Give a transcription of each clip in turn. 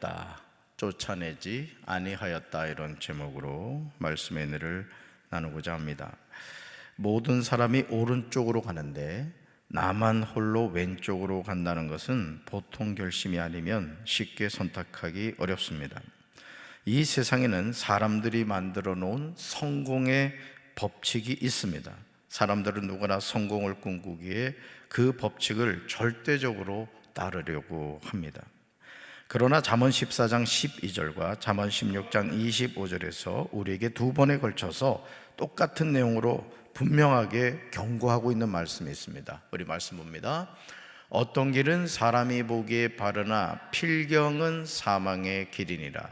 다 쫓아내지 아니하였다, 이런 제목으로 말씀의 은혜를 나누고자 합니다. 모든 사람이 오른쪽으로 가는데 나만 홀로 왼쪽으로 간다는 것은 보통 결심이 아니면 쉽게 선택하기 어렵습니다. 이 세상에는 사람들이 만들어 놓은 성공의 법칙이 있습니다. 사람들은 누구나 성공을 꿈꾸기에 그 법칙을 절대적으로 따르려고 합니다. 그러나 잠언 14장 12절과 잠언 16장 25절에서 우리에게 두 번에 걸쳐서 똑같은 내용으로 분명하게 경고하고 있는 말씀이 있습니다. 우리 말씀 봅니다. 어떤 길은 사람이 보기에 바르나 필경은 사망의 길이니라.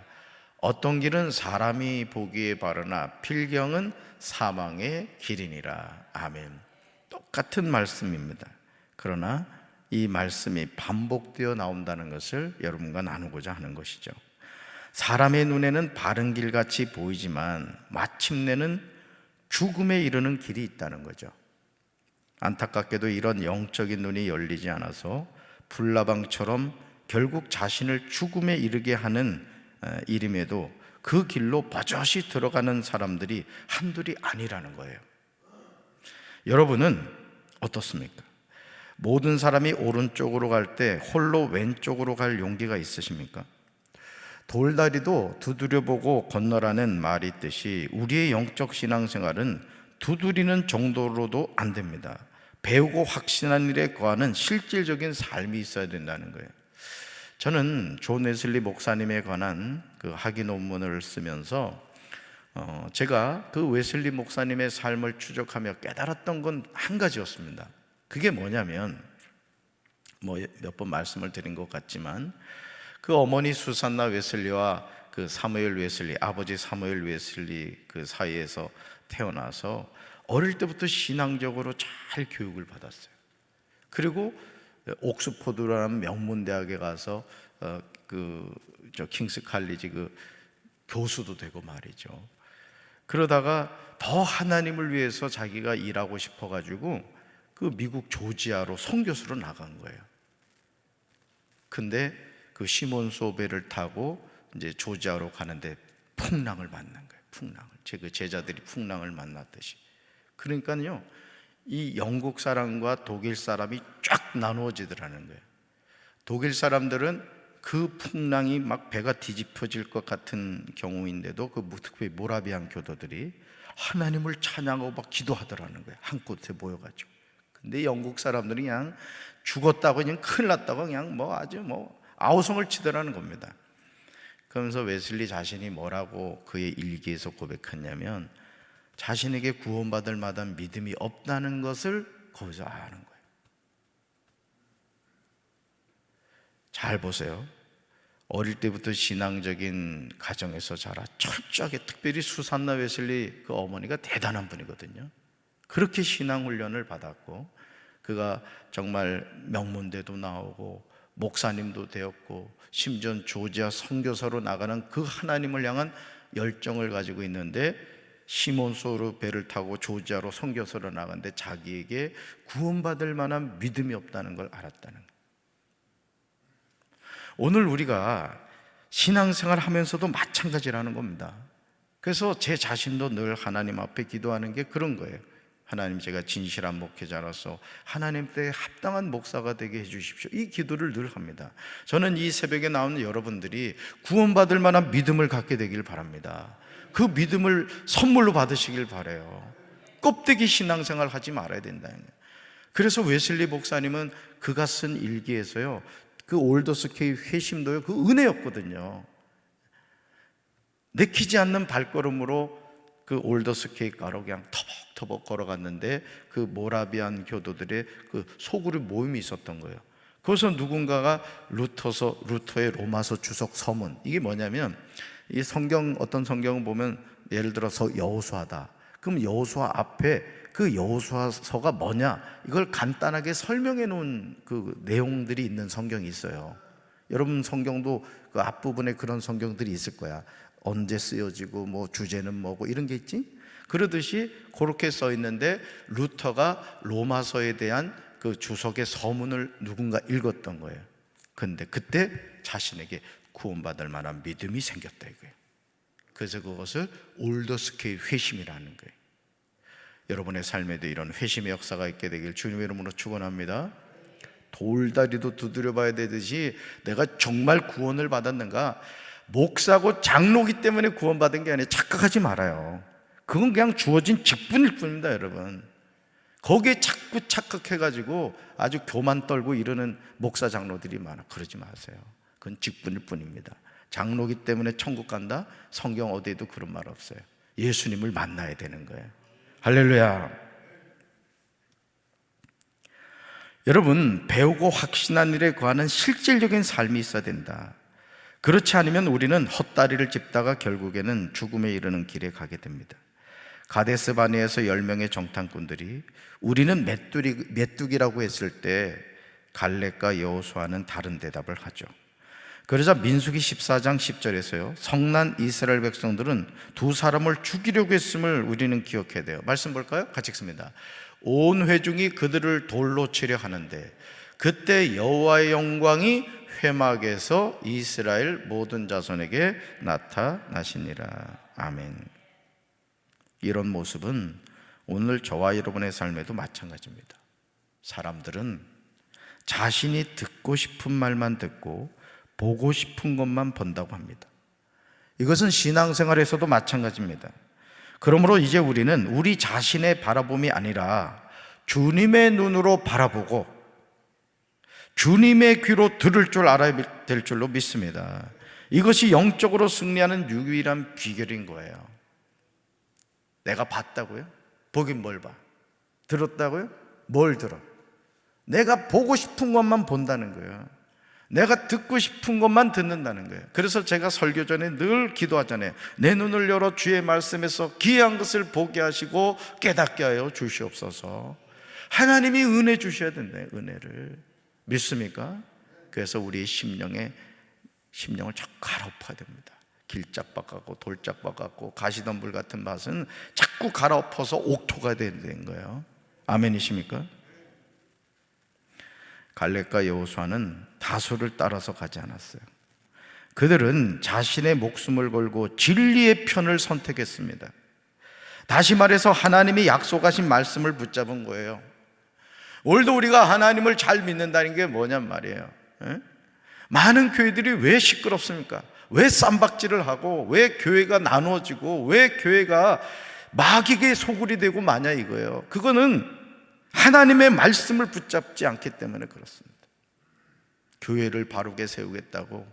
어떤 길은 사람이 보기에 바르나 필경은 사망의 길이니라. 아멘. 똑같은 말씀입니다. 그러나 이 말씀이 반복되어 나온다는 것을 여러분과 나누고자 하는 것이죠. 사람의 눈에는 바른 길같이 보이지만 마침내는 죽음에 이르는 길이 있다는 거죠. 안타깝게도 이런 영적인 눈이 열리지 않아서 불나방처럼 결국 자신을 죽음에 이르게 하는 일임에도 그 길로 버젓이 들어가는 사람들이 한둘이 아니라는 거예요. 여러분은 어떻습니까? 모든 사람이 오른쪽으로 갈 때 홀로 왼쪽으로 갈 용기가 있으십니까? 돌다리도 두드려보고 건너라는 말이 있듯이 우리의 영적 신앙생활은 두드리는 정도로도 안 됩니다. 배우고 확신한 일에 거하는 실질적인 삶이 있어야 된다는 거예요. 저는 존 웨슬리 목사님에 관한 그 학위 논문을 쓰면서 제가 그 웨슬리 목사님의 삶을 추적하며 깨달았던 건 한 가지였습니다. 그게 뭐냐면, 몇 번 말씀을 드린 것 같지만, 그 어머니 수산나 웨슬리와 그 사무엘 웨슬리, 아버지 사무엘 웨슬리 그 사이에서 태어나서 어릴 때부터 신앙적으로 잘 교육을 받았어요. 그리고 옥스포드라는 명문대학에 가서 킹스 칼리지 그 교수도 되고 말이죠. 그러다가 더 하나님을 위해서 자기가 일하고 싶어가지고 그 미국 조지아로 선교수로 나간 거예요. 근데 그 시몬 소베를 타고 이제 조지아로 가는데 풍랑을 만난 거예요. 풍랑을. 그 제자들이 풍랑을 만났듯이. 그러니까요, 이 영국 사람과 독일 사람이 쫙 나누어지더라는 거예요. 독일 사람들은 그 풍랑이 막 배가 뒤집혀질 것 같은 경우인데도 특별히 모라비안 교도들이 하나님을 찬양하고 막 기도하더라는 거예요. 한 곳에 모여가지고. 근데 영국 사람들이 그냥 죽었다고, 그냥 큰일 났다고 그냥 아주 아우성을 치더라는 겁니다. 그러면서 웨슬리 자신이 뭐라고 그의 일기에서 고백했냐면, 자신에게 구원받을 만한 믿음이 없다는 것을 거기서 아는 거예요. 잘 보세요. 어릴 때부터 신앙적인 가정에서 자라 철저하게, 특별히 수산나 웨슬리 그 어머니가 대단한 분이거든요. 그렇게 신앙 훈련을 받았고, 그가 정말 명문대도 나오고 목사님도 되었고, 심지어 조지아 선교사로 나가는 그 하나님을 향한 열정을 가지고 있는데, 시몬 소르베를 타고 조지아로 선교사로 나갔는데 자기에게 구원받을 만한 믿음이 없다는 걸 알았다는 거예요. 오늘 우리가 신앙생활 하면서도 마찬가지라는 겁니다. 그래서 제 자신도 늘 하나님 앞에 기도하는 게 그런 거예요. 하나님, 제가 진실한 목회자로서 하나님 때에 합당한 목사가 되게 해주십시오. 이 기도를 늘 합니다. 저는 이 새벽에 나오는 여러분들이 구원받을 만한 믿음을 갖게 되길 바랍니다. 그 믿음을 선물로 받으시길 바라요. 껍데기 신앙생활 하지 말아야 된다는 거예요. 그래서 웨슬리 목사님은 그가 쓴 일기에서요, 그 올더스케이 회심도요, 그 은혜였거든요. 내키지 않는 발걸음으로 그 올더스케이 가로 그냥 터벅터벅 걸어갔는데, 그 모라비안 교도들의 그 소그룹 모임이 있었던 거예요. 거기서 누군가가 루터의 로마서 주석 서문, 이게 뭐냐면, 이 어떤 성경을 보면 예를 들어서 여호수아다. 그럼 여호수아 앞에 그 여호수아서가 뭐냐, 이걸 간단하게 설명해 놓은 그 내용들이 있는 성경이 있어요. 여러분 성경도 그 앞부분에 그런 성경들이 있을 거야. 언제 쓰여지고 주제는 뭐고 이런 게 있지? 그러듯이 그렇게 써 있는데, 루터가 로마서에 대한 그 주석의 서문을 누군가 읽었던 거예요. 근데 그때 자신에게 구원받을 만한 믿음이 생겼다 이거예요. 그래서 그것을 올더스케이 회심이라는 거예요. 여러분의 삶에도 이런 회심의 역사가 있게 되길 주님의 이름으로 축원합니다. 돌다리도 두드려 봐야 되듯이 내가 정말 구원을 받았는가, 목사고 장로기 때문에 구원받은 게 아니라 착각하지 말아요. 그건 그냥 주어진 직분일 뿐입니다, 여러분. 거기에 자꾸 착각해가지고 아주 교만 떨고 이러는 목사 장로들이 많아. 그러지 마세요. 그건 직분일 뿐입니다. 장로기 때문에 천국 간다? 성경 어디에도 그런 말 없어요. 예수님을 만나야 되는 거예요. 할렐루야. 여러분, 배우고 확신한 일에 거하는 실질적인 삶이 있어야 된다. 그렇지 않으면 우리는 헛다리를 짚다가 결국에는 죽음에 이르는 길에 가게 됩니다. 가데스 바네에서 10명의 정탐꾼들이 우리는 메뚜기라고 했을 때 갈렙과 여호수아는 다른 대답을 하죠. 그러자 민수기 14장 10절에서요, 성난 이스라엘 백성들은 두 사람을 죽이려고 했음을 우리는 기억해야 돼요. 말씀 볼까요? 같이 읽습니다. 온 회중이 그들을 돌로 치려 하는데 그때 여호와의 영광이 회막에서 이스라엘 모든 자손에게 나타나시니라. 아멘. 이런 모습은 오늘 저와 여러분의 삶에도 마찬가지입니다. 사람들은 자신이 듣고 싶은 말만 듣고 보고 싶은 것만 본다고 합니다. 이것은 신앙생활에서도 마찬가지입니다. 그러므로 이제 우리는 우리 자신의 바라봄이 아니라 주님의 눈으로 바라보고 주님의 귀로 들을 줄 알아야 될 줄로 믿습니다. 이것이 영적으로 승리하는 유일한 비결인 거예요. 내가 봤다고요? 보긴 뭘 봐? 들었다고요? 뭘 들어? 내가 보고 싶은 것만 본다는 거예요. 내가 듣고 싶은 것만 듣는다는 거예요. 그래서 제가 설교 전에 늘 기도하잖아요. 내 눈을 열어 주의 말씀에서 귀한 것을 보게 하시고 깨닫게 하여 주시옵소서. 하나님이 은혜 주셔야 된대요. 은혜를. 믿습니까? 그래서 우리 심령을 자꾸 갈아엎어야 됩니다. 길짝박 같고 돌짝박 같고 가시덤불 같은 맛은 자꾸 갈아엎어서 옥토가 되는 거예요. 아멘이십니까? 갈렙과 여호수아는 다수를 따라서 가지 않았어요. 그들은 자신의 목숨을 걸고 진리의 편을 선택했습니다. 다시 말해서 하나님이 약속하신 말씀을 붙잡은 거예요. 오늘도 우리가 하나님을 잘 믿는다는 게 뭐냔 말이에요. 많은 교회들이 왜 시끄럽습니까? 왜 쌈박질을 하고, 왜 교회가 나누어지고, 왜 교회가 마귀의 소굴이 되고 마냐 이거예요. 그거는 하나님의 말씀을 붙잡지 않기 때문에 그렇습니다. 교회를 바르게 세우겠다고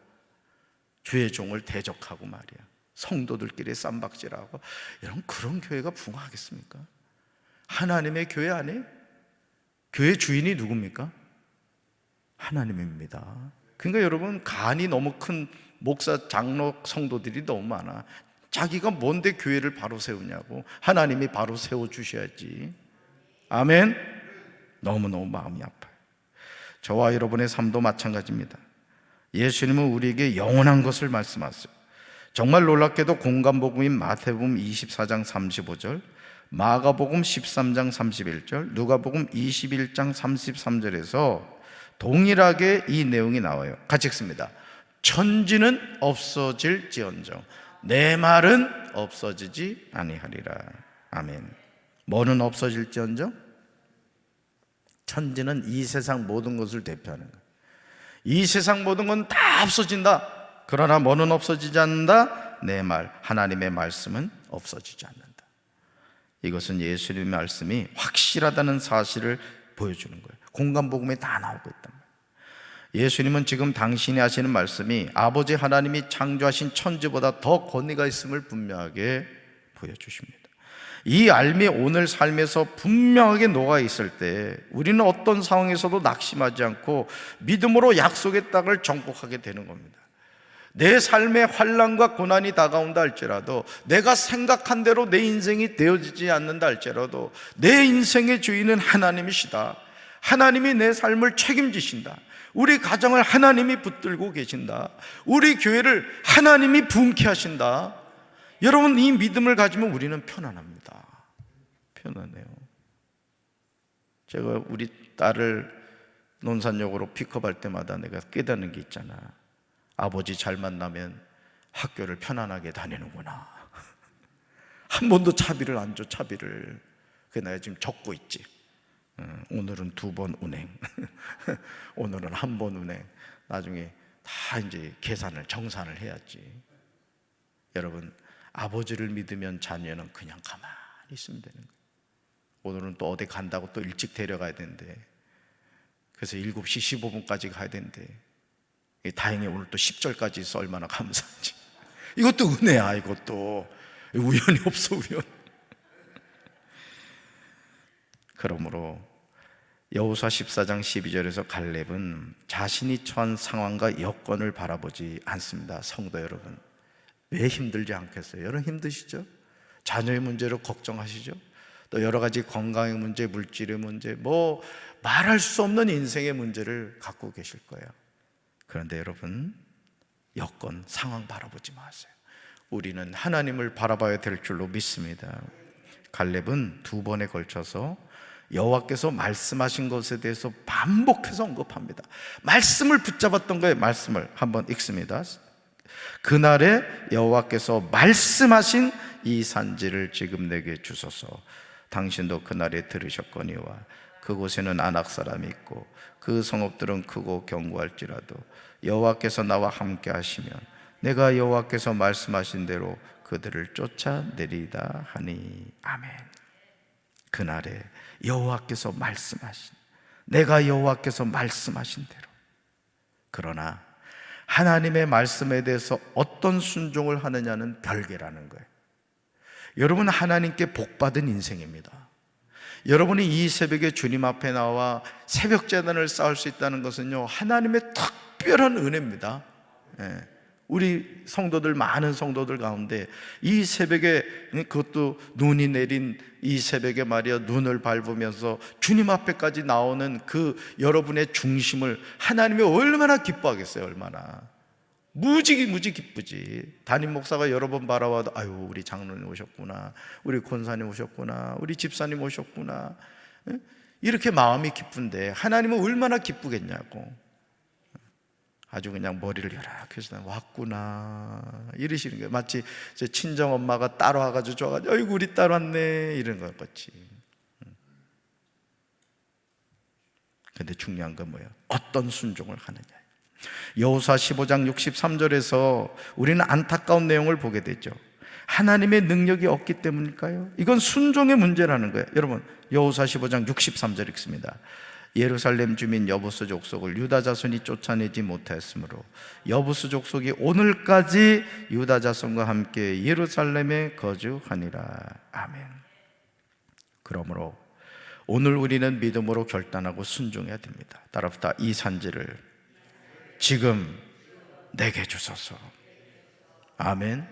주의 종을 대적하고 말이야, 성도들끼리 쌈박질하고, 여러분 그런 교회가 붕하겠습니까? 하나님의 교회 아니에요? 교회 주인이 누굽니까? 하나님입니다. 그러니까 여러분, 간이 너무 큰 목사, 장로, 성도들이 너무 많아. 자기가 뭔데 교회를 바로 세우냐고. 하나님이 바로 세워주셔야지. 아멘. 너무너무 마음이 아파요. 저와 여러분의 삶도 마찬가지입니다. 예수님은 우리에게 영원한 것을 말씀하세요. 정말 놀랍게도 공간복음인 마태복음 24장 35절, 마가복음 13장 31절, 누가복음 21장 33절에서 동일하게 이 내용이 나와요. 같이 읽습니다. 천지는 없어질지언정 내 말은 없어지지 아니하리라. 아멘. 뭐는 없어질지언정? 천지는 이 세상 모든 것을 대표하는 거예요. 이 세상 모든 건 다 없어진다. 그러나 뭐는 없어지지 않는다? 내 말, 하나님의 말씀은 없어지지 않는다. 이것은 예수님의 말씀이 확실하다는 사실을 보여주는 거예요. 공간복음에 다 나오고 있단 말이에요. 예수님은 지금 당신이 하시는 말씀이 아버지 하나님이 창조하신 천지보다 더 권위가 있음을 분명하게 보여주십니다. 이 알미 오늘 삶에서 분명하게 녹아 있을 때 우리는 어떤 상황에서도 낙심하지 않고 믿음으로 약속의 땅을 정복하게 되는 겁니다. 내 삶에 환난과 고난이 다가온다 할지라도, 내가 생각한 대로 내 인생이 되어지지 않는다 할지라도 내 인생의 주인은 하나님이시다. 하나님이 내 삶을 책임지신다. 우리 가정을 하나님이 붙들고 계신다. 우리 교회를 하나님이 부흥케 하신다. 여러분, 이 믿음을 가지면 우리는 편안합니다. 편안해요. 제가 우리 딸을 논산역으로 픽업할 때마다 내가 깨닫는 게 있잖아. 아버지 잘 만나면 학교를 편안하게 다니는구나. 한 번도 차비를 안 줘, 차비를. 그게 내가 지금 적고 있지. 오늘은 2번 운행, 오늘은 1번 운행. 나중에 다 이제 계산을, 정산을 해야지. 여러분, 아버지를 믿으면 자녀는 그냥 가만히 있으면 되는 거예요. 오늘은 또 어디 간다고 또 일찍 데려가야 되는데, 그래서 7시 15분까지 가야 되는데, 다행히 오늘 또 10절까지 있어. 얼마나 감사하지. 이것도 은혜야. 이것도 우연이 없어, 우연. 그러므로 여호수아 14장 12절에서 갈렙은 자신이 처한 상황과 여건을 바라보지 않습니다. 성도 여러분, 왜 힘들지 않겠어요? 여러분 힘드시죠? 자녀의 문제로 걱정하시죠? 또 여러 가지 건강의 문제, 물질의 문제, 뭐 말할 수 없는 인생의 문제를 갖고 계실 거예요. 그런데 여러분, 여건, 상황 바라보지 마세요. 우리는 하나님을 바라봐야 될 줄로 믿습니다. 갈렙은 2번에 걸쳐서 여호와께서 말씀하신 것에 대해서 반복해서 언급합니다. 말씀을 붙잡았던 거예요. 말씀을 한번 읽습니다. 그날에 여호와께서 말씀하신 이 산지를 지금 내게 주소서. 당신도 그날에 들으셨거니와 그곳에는 아낙 사람이 있고 그 성읍들은 크고 견고할지라도 여호와께서 나와 함께 하시면 내가 여호와께서 말씀하신 대로 그들을 쫓아내리다 하니. 아멘. 그날에 여호와께서 말씀하신, 내가 여호와께서 말씀하신 대로. 그러나 하나님의 말씀에 대해서 어떤 순종을 하느냐는 별개라는 거예요. 여러분, 하나님께 복받은 인생입니다. 여러분이 이 새벽에 주님 앞에 나와 새벽 제단을 쌓을 수 있다는 것은요, 하나님의 특별한 은혜입니다. 우리 성도들, 많은 성도들 가운데 이 새벽에, 그것도 눈이 내린 이 새벽에 말이야, 눈을 밟으면서 주님 앞에까지 나오는 그 여러분의 중심을 하나님이 얼마나 기뻐하겠어요. 얼마나 무지 기쁘지. 담임 목사가 여러 번 바라봐도 아유, 우리 장로님 오셨구나, 우리 권사님 오셨구나, 우리 집사님 오셨구나, 이렇게 마음이 기쁜데 하나님은 얼마나 기쁘겠냐고. 아주 그냥 머리를 이렇게 해서 왔구나 이러시는 거예요. 마치 제 친정 엄마가 딸 와가지고 좋아가지고 아이고 우리 딸 왔네 이런 것 같이. 근데 중요한 건 뭐예요? 어떤 순종을 하느냐. 여호수아 15장 63절에서 우리는 안타까운 내용을 보게 되죠. 하나님의 능력이 없기 때문일까요? 이건 순종의 문제라는 거예요. 여러분, 여호수아 15장 63절 읽습니다. 예루살렘 주민 여부스 족속을 유다 자손이 쫓아내지 못하였으므로 여부스 족속이 오늘까지 유다 자손과 함께 예루살렘에 거주하니라. 아멘. 그러므로 오늘 우리는 믿음으로 결단하고 순종해야 됩니다. 따라붙어 이 산지를 지금 내게 주소서. 아멘.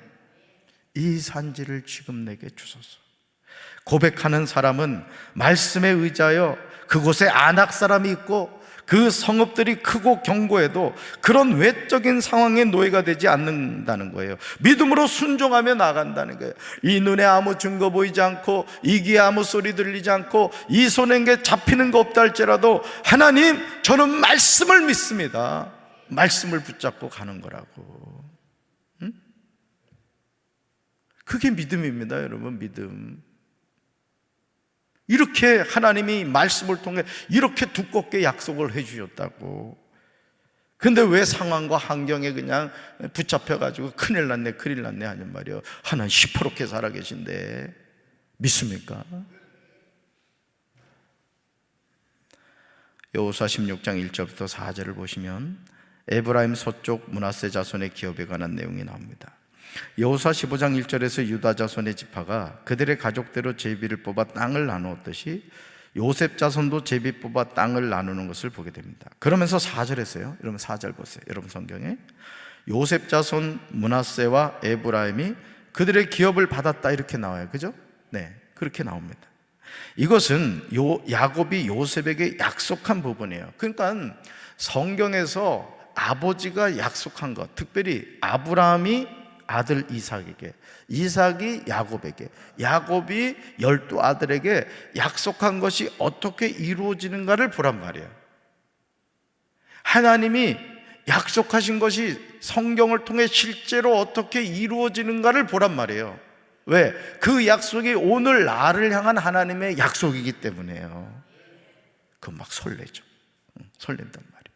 이 산지를 지금 내게 주소서. 고백하는 사람은 말씀에 의지하여 그곳에 아낙 사람이 있고 그 성읍들이 크고 견고해도 그런 외적인 상황의 노예가 되지 않는다는 거예요. 믿음으로 순종하며 나간다는 거예요. 이 눈에 아무 증거 보이지 않고 이 귀에 아무 소리 들리지 않고 이 손에 게 잡히는 거 없다 할지라도 하나님, 저는 말씀을 믿습니다. 말씀을 붙잡고 가는 거라고. 그게 믿음입니다, 여러분. 믿음. 이렇게 하나님이 말씀을 통해 이렇게 두껍게 약속을 해 주셨다고. 근데 왜 상황과 환경에 그냥 붙잡혀가지고 큰일 났네 하는 말이요. 하나님 시퍼렇게 살아계신데 믿습니까? 여호수아 16장 1절부터 4절을 보시면 에브라임 서쪽 므낫세 자손의 기업에 관한 내용이 나옵니다. 여호수아 15장 1절에서 유다 자손의 지파가 그들의 가족대로 제비를 뽑아 땅을 나누었듯이 요셉 자손도 제비 뽑아 땅을 나누는 것을 보게 됩니다. 그러면서 4절에서요, 여러분 4절 보세요. 여러분 성경에 요셉 자손 므낫세와 에브라임이 그들의 기업을 받았다 이렇게 나와요. 그죠? 네, 그렇게 나옵니다. 이것은 야곱이 요셉에게 약속한 부분이에요. 그러니까 성경에서 아버지가 약속한 것, 특별히 아브라함이 아들 이삭에게, 이삭이 야곱에게, 야곱이 12아들에게 약속한 것이 어떻게 이루어지는가를 보란 말이에요. 하나님이 약속하신 것이 성경을 통해 실제로 어떻게 이루어지는가를 보란 말이에요. 왜? 그 약속이 오늘 나를 향한 하나님의 약속이기 때문에요. 그 막 설레죠. 설렌단 말이에요.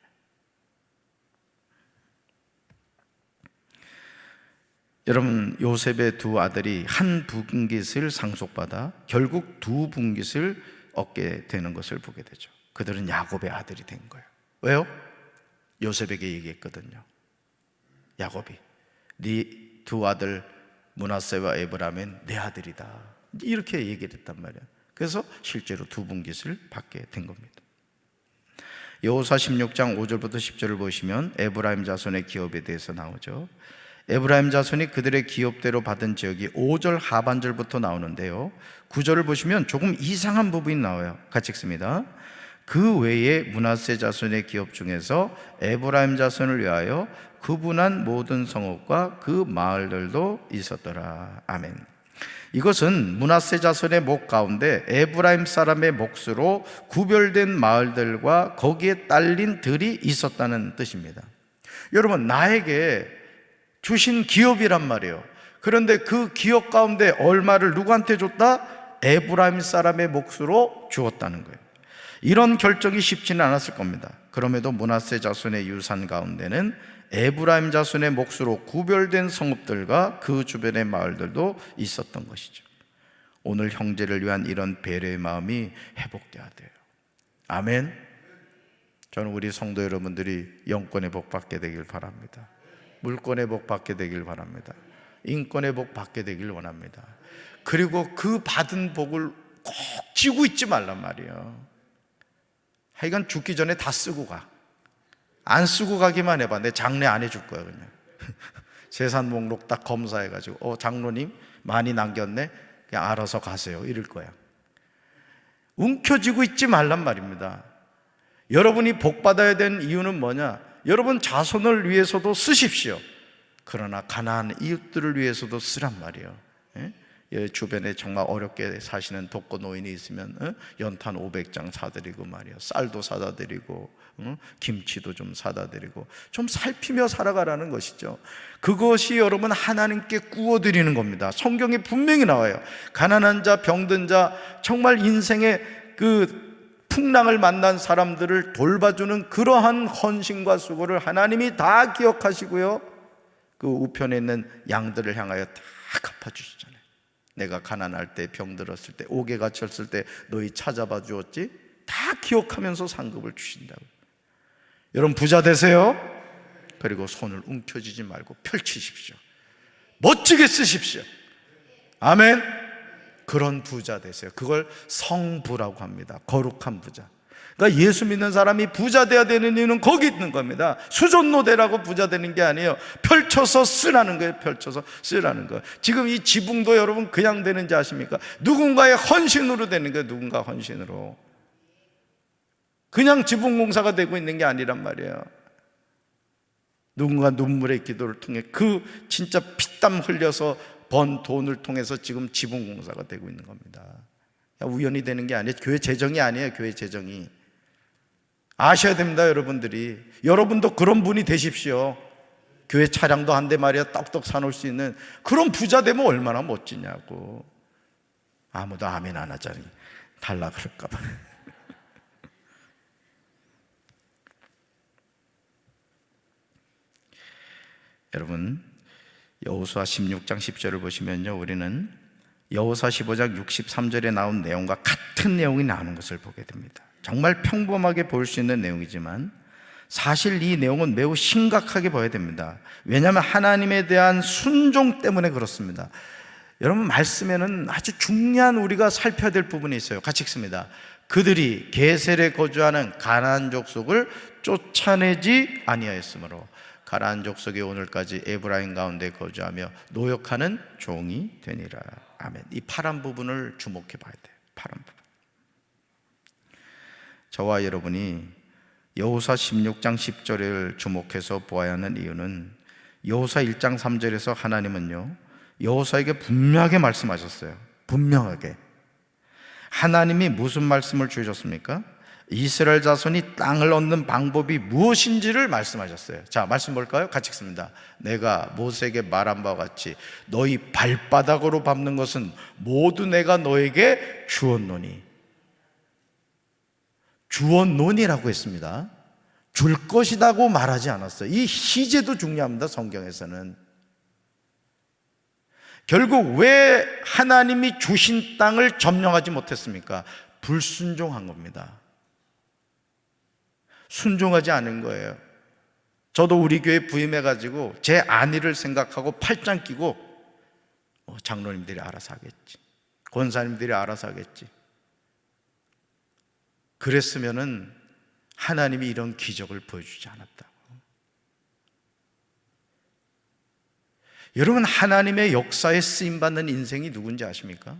여러분, 요셉의 두 아들이 한 분깃을 상속받아 결국 두 분깃을 얻게 되는 것을 보게 되죠. 그들은 야곱의 아들이 된 거예요. 왜요? 요셉에게 얘기했거든요. 야곱이 네 두 아들 므낫세와 에브라임은 내 아들이다, 이렇게 얘기를 했단 말이에요. 그래서 실제로 두 분깃을 받게 된 겁니다. 여호수아 16장 5절부터 10절을 보시면 에브라임 자손의 기업에 대해서 나오죠. 에브라임 자손이 그들의 기업대로 받은 지역이 5절 하반절부터 나오는데요, 9절을 보시면 조금 이상한 부분이 나와요. 같이 읽습니다. 그 외에 므낫세 자손의 기업 중에서 에브라임 자손을 위하여 구분한 모든 성읍과 그 마을들도 있었더라. 아멘. 이것은 므낫세 자손의 목 가운데 에브라임 사람의 몫으로 구별된 마을들과 거기에 딸린 들이 있었다는 뜻입니다. 여러분, 나에게 주신 기업이란 말이에요. 그런데 그 기업 가운데 얼마를 누구한테 줬다? 에브라임 사람의 몫으로 주었다는 거예요. 이런 결정이 쉽지는 않았을 겁니다. 그럼에도 므낫세 자손의 유산 가운데는 에브라임 자손의 몫으로 구별된 성읍들과 그 주변의 마을들도 있었던 것이죠. 오늘 형제를 위한 이런 배려의 마음이 회복되어야 돼요. 아멘. 저는 우리 성도 여러분들이 영권의 복 받게 되길 바랍니다. 물권의 복 받게 되길 바랍니다. 인권의 복 받게 되길 원합니다. 그리고 그 받은 복을 꼭 쥐고 있지 말란 말이에요. 하여간 죽기 전에 다 쓰고 가. 안 쓰고 가기만 해봐. 내 장례 안 해줄 거야 그냥. 재산 목록 딱 검사해가지고 장로님 많이 남겼네, 그냥 알아서 가세요, 이럴 거야. 움켜쥐고 있지 말란 말입니다. 여러분이 복 받아야 되는 이유는 뭐냐? 여러분 자손을 위해서도 쓰십시오. 그러나 가난한 이웃들을 위해서도 쓰란 말이에요. 주변에 정말 어렵게 사시는 독거 노인이 있으면 연탄 500장 사드리고 말이에요. 쌀도 사다 드리고 김치도 좀 사다 드리고 좀 살피며 살아가라는 것이죠. 그것이 여러분 하나님께 구워드리는 겁니다. 성경에 분명히 나와요. 가난한 자, 병든 자, 정말 인생의 그 풍랑을 만난 사람들을 돌봐주는 그러한 헌신과 수고를 하나님이 다 기억하시고요, 그 우편에 있는 양들을 향하여 다 갚아주시잖아요. 내가 가난할 때, 병들었을 때, 옥에 갇혔을 때 너희 찾아봐 주었지? 다 기억하면서 상급을 주신다고. 여러분 부자 되세요. 그리고 손을 움켜쥐지 말고 펼치십시오. 멋지게 쓰십시오. 아멘. 그런 부자 되세요. 그걸 성부라고 합니다. 거룩한 부자. 그러니까 예수 믿는 사람이 부자 돼야 되는 이유는 거기 있는 겁니다. 수존노 되라고 부자 되는 게 아니에요. 펼쳐서 쓰라는 거예요. 펼쳐서 쓰라는 거예요. 지금 이 지붕도 여러분 그냥 되는지 아십니까? 누군가의 헌신으로 되는 거예요. 누군가 헌신으로. 그냥 지붕 공사가 되고 있는 게 아니란 말이에요. 누군가 눈물의 기도를 통해 그 진짜 피땀 흘려서 번 돈을 통해서 지금 지붕 공사가 되고 있는 겁니다. 우연히 되는 게 아니에요. 교회 재정이 아니에요. 교회 재정이. 아셔야 됩니다. 여러분들이. 여러분도 그런 분이 되십시오. 교회 차량도 한 대 말이야 떡떡 사놓을 수 있는 그런 부자 되면 얼마나 멋지냐고. 아무도 아멘 안 하자니 달라 그럴까 봐. 여러분 여호수아 16장 10절을 보시면요, 우리는 여호수아 15장 63절에 나온 내용과 같은 내용이 나오는 것을 보게 됩니다. 정말 평범하게 볼 수 있는 내용이지만 사실 이 내용은 매우 심각하게 봐야 됩니다. 왜냐하면 하나님에 대한 순종 때문에 그렇습니다. 여러분 말씀에는 아주 중요한 우리가 살펴야 될 부분이 있어요. 같이 읽습니다. 그들이 게셀에 거주하는 가나안 족속을 쫓아내지 아니하였으므로 가나안 족속이 오늘까지 에브라임 가운데 거주하며 노역하는 종이 되니라. 아멘. 이 파란 부분을 주목해 봐야 돼요. 파란 부분. 저와 여러분이 여호수아 16장 10절을 주목해서 보아야 하는 이유는 여호수아 1장 3절에서 하나님은요 여호수아에게 분명하게 말씀하셨어요. 분명하게. 하나님이 무슨 말씀을 주셨습니까? 이스라엘 자손이 땅을 얻는 방법이 무엇인지를 말씀하셨어요. 자, 말씀 볼까요? 같이 읽습니다. 내가 모세에게 말한 바와 같이 너희 발바닥으로 밟는 것은 모두 내가 너에게 주었노니. 주었노니라고 했습니다. 줄 것이라고 말하지 않았어요. 이 시제도 중요합니다. 성경에서는. 결국 왜 하나님이 주신 땅을 점령하지 못했습니까? 불순종한 겁니다. 순종하지 않은 거예요. 저도 우리 교회 부임해가지고 제 안위를 생각하고 팔짱 끼고 장로님들이 알아서 하겠지, 권사님들이 알아서 하겠지, 그랬으면은 하나님이 이런 기적을 보여주지 않았다고. 여러분, 하나님의 역사에 쓰임받는 인생이 누군지 아십니까?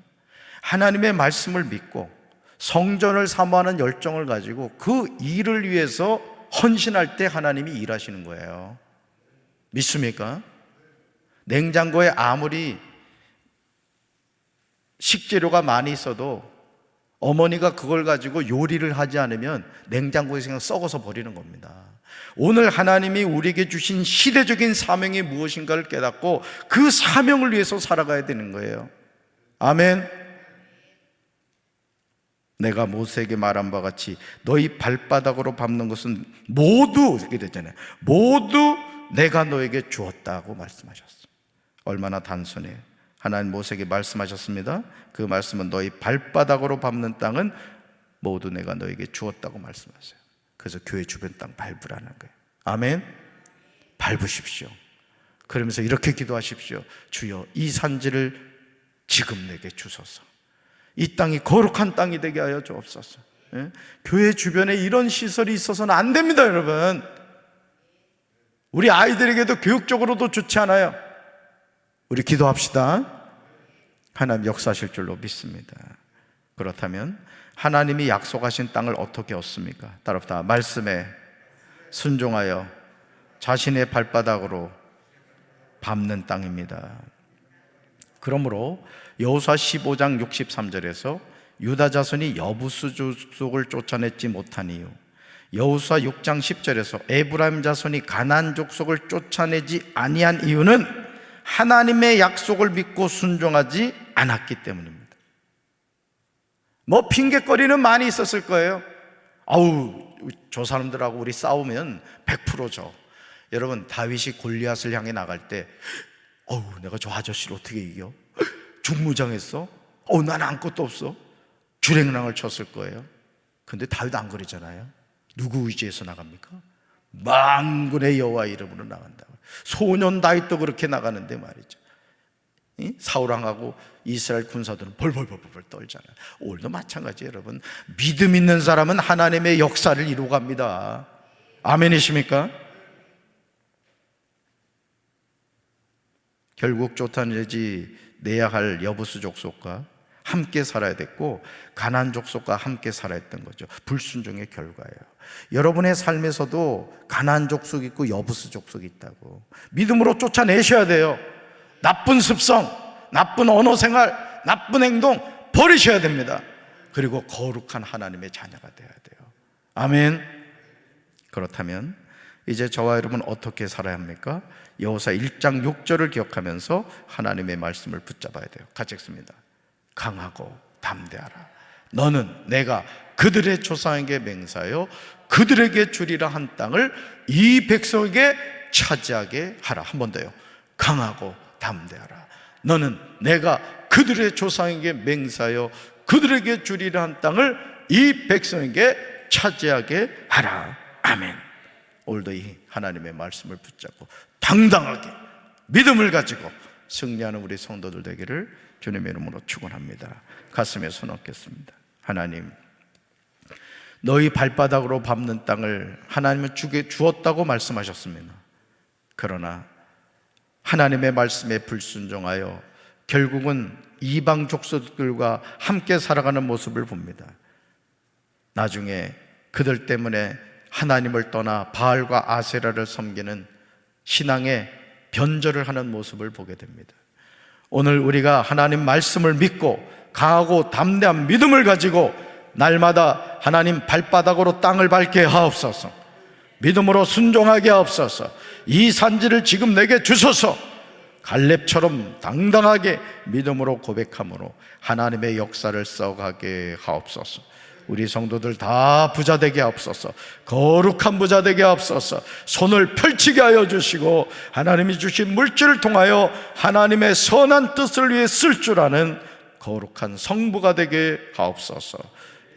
하나님의 말씀을 믿고 성전을 사모하는 열정을 가지고 그 일을 위해서 헌신할 때 하나님이 일하시는 거예요. 믿습니까? 냉장고에 아무리 식재료가 많이 있어도 어머니가 그걸 가지고 요리를 하지 않으면 냉장고에서 그냥 썩어서 버리는 겁니다. 오늘 하나님이 우리에게 주신 시대적인 사명이 무엇인가를 깨닫고 그 사명을 위해서 살아가야 되는 거예요. 아멘. 내가 모세에게 말한 바와 같이 너희 발바닥으로 밟는 것은 모두, 이렇게 됐잖아요, 모두 내가 너에게 주었다고 말씀하셨어요. 얼마나 단순해요. 하나님 모세에게 말씀하셨습니다. 그 말씀은 너희 발바닥으로 밟는 땅은 모두 내가 너에게 주었다고 말씀하세요. 그래서 교회 주변 땅 밟으라는 거예요. 아멘. 밟으십시오. 그러면서 이렇게 기도하십시오. 주여, 이 산지를 지금 내게 주소서. 이 땅이 거룩한 땅이 되게 하여 주옵소서. 예? 교회 주변에 이런 시설이 있어서는 안 됩니다, 여러분. 우리 아이들에게도 교육적으로도 좋지 않아요. 우리 기도합시다. 하나님 역사하실 줄로 믿습니다. 그렇다면 하나님이 약속하신 땅을 어떻게 얻습니까? 따라합시다. 말씀에 순종하여 자신의 발바닥으로 밟는 땅입니다. 그러므로 여호수아 15장 63절에서 유다 자손이 여부수 족속을 쫓아내지 못한 이유, 여호수아 6장 10절에서 에브라임 자손이 가나안 족속을 쫓아내지 아니한 이유는 하나님의 약속을 믿고 순종하지 않았기 때문입니다. 뭐 핑계거리는 많이 있었을 거예요. 아우, 저 사람들하고 우리 싸우면 100%죠. 여러분, 다윗이 골리앗을 향해 나갈 때 내가 저 아저씨를 어떻게 이겨? 중무장했어? 나는 아무것도 없어. 주랭랑을 쳤을 거예요. 근데 다윗 안 그러잖아요. 누구 의지해서 나갑니까? 만군의 여호와 이름으로 나간다고. 소년 다윗도 그렇게 나가는데 말이죠. 사울왕하고 이스라엘 군사들은 벌벌벌 떨잖아요. 오늘도 마찬가지예요, 여러분. 믿음 있는 사람은 하나님의 역사를 이루어갑니다. 아멘이십니까? 결국 쫓아내지 내야 할 여부수 족속과 함께 살아야 됐고 가나안 족속과 함께 살아야 했던 거죠. 불순종의 결과예요. 여러분의 삶에서도 가나안 족속이 있고 여부수 족속이 있다고 믿음으로 쫓아내셔야 돼요. 나쁜 습성, 나쁜 언어 생활, 나쁜 행동 버리셔야 됩니다. 그리고 거룩한 하나님의 자녀가 되어야 돼요. 아멘. 그렇다면 이제 저와 여러분 어떻게 살아야 합니까? 여호수아 1장 6절을 기억하면서 하나님의 말씀을 붙잡아야 돼요. 같이 읽습니다. 강하고 담대하라. 너는 내가 그들의 조상에게 맹세하여 그들에게 주리라 한 땅을 이 백성에게 차지하게 하라. 한 번 더요. 강하고 담대하라. 너는 내가 그들의 조상에게 맹세하여 그들에게 주리라 한 땅을 이 백성에게 차지하게 하라. 아멘. 오늘도 이 하나님의 말씀을 붙잡고 당당하게 믿음을 가지고 승리하는 우리 성도들 되기를 주님의 이름으로 축원합니다. 가슴에 손 얹겠습니다. 하나님, 너희 발바닥으로 밟는 땅을 하나님은 주었다고 말씀하셨습니다. 그러나 하나님의 말씀에 불순종하여 결국은 이방 족속들과 함께 살아가는 모습을 봅니다. 나중에 그들 때문에 하나님을 떠나 바알과 아세라를 섬기는 신앙의 변절을 하는 모습을 보게 됩니다. 오늘 우리가 하나님 말씀을 믿고 강하고 담대한 믿음을 가지고 날마다 하나님 발바닥으로 땅을 밟게 하옵소서. 믿음으로 순종하게 하옵소서. 이 산지를 지금 내게 주소서. 갈렙처럼 당당하게 믿음으로 고백함으로 하나님의 역사를 써가게 하옵소서. 우리 성도들 다 부자 되게 하옵소서. 거룩한 부자 되게 하옵소서. 손을 펼치게 하여 주시고 하나님이 주신 물질을 통하여 하나님의 선한 뜻을 위해 쓸 줄 아는 거룩한 성부가 되게 하옵소서.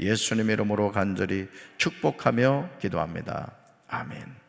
예수님의 이름으로 간절히 축복하며 기도합니다. 아멘.